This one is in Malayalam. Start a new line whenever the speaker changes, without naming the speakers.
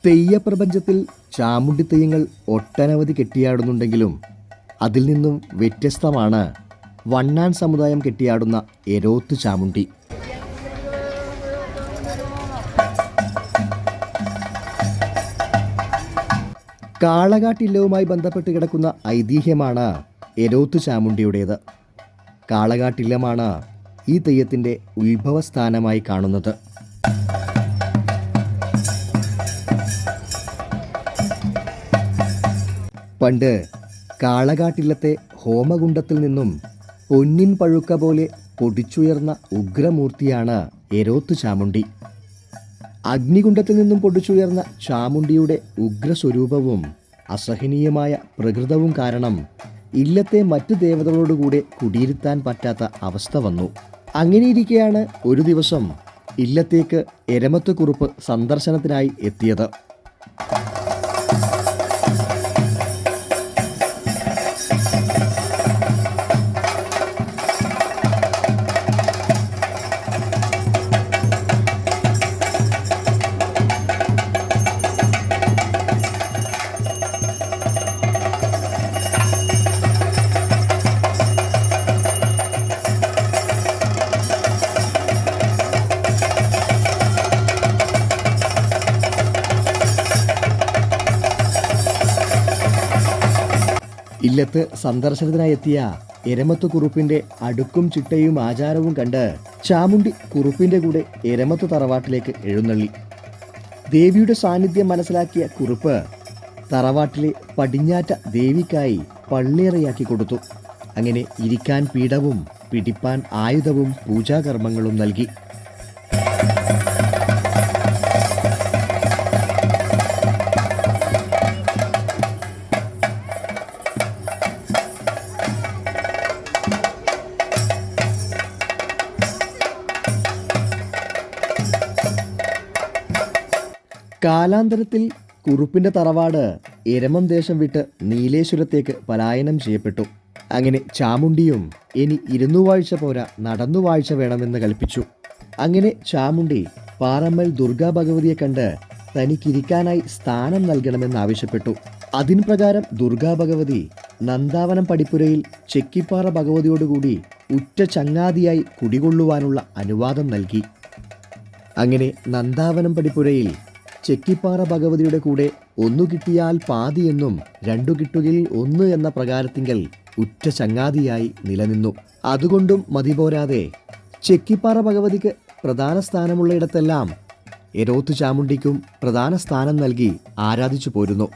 തെയ്യപ്രപഞ്ചത്തിൽ ചാമുണ്ടി തെയ്യങ്ങൾ ഒട്ടനവധി കെട്ടിയാടുന്നുണ്ടെങ്കിലും അതിൽ നിന്നും വ്യത്യസ്തമാണ് വണ്ണാൻ സമുദായം കെട്ടിയാടുന്ന എരോത്ത് ചാമുണ്ടി. കാളകാട്ടില്ലവുമായി ബന്ധപ്പെട്ട് കിടക്കുന്ന ഐതിഹ്യമാണ് എരോത്ത് ചാമുണ്ടിയുടേത്. കാളകാട്ടില്ലമാണ് ഈ തെയ്യത്തിൻ്റെ ഉത്ഭവസ്ഥാനമായി കാണുന്നത്. പണ്ട് കാളകാട്ടില്ലത്തെ ഹോമകുണ്ടത്തിൽ നിന്നും പൊന്നിൻ പഴുക്ക പോലെ പൊടിച്ചുയർന്ന ഉഗ്രമൂർത്തിയാണ് എരോത്ത് ചാമുണ്ടി. അഗ്നികുണ്ടത്തിൽ നിന്നും പൊടിച്ചുയർന്ന ചാമുണ്ടിയുടെ ഉഗ്രസ്വരൂപവും അസഹനീയമായ പ്രകൃതവും കാരണം ഇല്ലത്തെ മറ്റു ദേവതകളോടുകൂടെ കുടിയിരുത്താൻ പറ്റാത്ത അവസ്ഥ വന്നു. അങ്ങനെയിരിക്കെയാണ് ഒരു ദിവസം ഇല്ലത്തേക്ക് എരമത്ത് കുറുപ്പ് സന്ദർശനത്തിനായി എത്തിയത്. ഇല്ലത്ത് സന്ദർശനത്തിനായി എത്തിയ എരമത്ത് കുറുപ്പിന്റെ അടുക്കും ചിട്ടയും ആചാരവും കണ്ട് ചാമുണ്ടി കുറുപ്പിന്റെ കൂടെ എരമത്ത് തറവാട്ടിലേക്ക് എഴുന്നള്ളി. ദേവിയുടെ സാന്നിധ്യം മനസ്സിലാക്കിയ കുറുപ്പ് തറവാട്ടിലെ പടിഞ്ഞാറ്റ ദേവിക്കായി പള്ളിയറയാക്കി കൊടുത്തു. അങ്ങനെ ഇരിക്കാൻ പീഠവും പിടിപ്പാൻ ആയുധവും പൂജാകർമ്മങ്ങളും നൽകി. കാലാന്തരത്തിൽ കുറുപ്പിന്റെ തറവാട് എരമം ദേശം വിട്ട് നീലേശ്വരത്തേക്ക് പലായനം ചെയ്യപ്പെട്ടു. അങ്ങനെ ചാമുണ്ടിയും ഇനി ഇരുന്നുവാഴ്ച പോരാ നടന്നുവാഴ്ച വേണമെന്ന് കൽപ്പിച്ചു. അങ്ങനെ ചാമുണ്ടി പാറമ്മൽ ദുർഗാ ഭഗവതിയെ കണ്ട് തനിക്കിരിക്കാനായി സ്ഥാനം നൽകണമെന്നാവശ്യപ്പെട്ടു. അതിന് പ്രകാരം ദുർഗാ ഭഗവതി നന്ദാവനം പടിപ്പുരയിൽ ചെക്കിപ്പാറ ഭഗവതിയോടുകൂടി ഉറ്റ ചങ്ങാതിയായി കുടികൊള്ളുവാനുള്ള അനുവാദം നൽകി. അങ്ങനെ നന്ദാവനം പടിപ്പുരയിൽ ചെക്കിപ്പാറ ഭഗവതിയുടെ കൂടെ ഒന്നു കിട്ടിയാൽ പാതി എന്നും രണ്ടു കിട്ടുകയിൽ ഒന്ന് എന്ന പ്രകാരത്തിങ്കൽ ഉറ്റ ചങ്ങാതിയായി നിലനിന്നു. അതുകൊണ്ടും മതിപോരാതെ ചെക്കിപ്പാറ ഭഗവതിക്ക് പ്രധാന സ്ഥാനമുള്ളയിടത്തെല്ലാം എരോത്ത് ചാമുണ്ടിക്കും പ്രധാന സ്ഥാനം നൽകി ആരാധിച്ചു പോരുന്നു.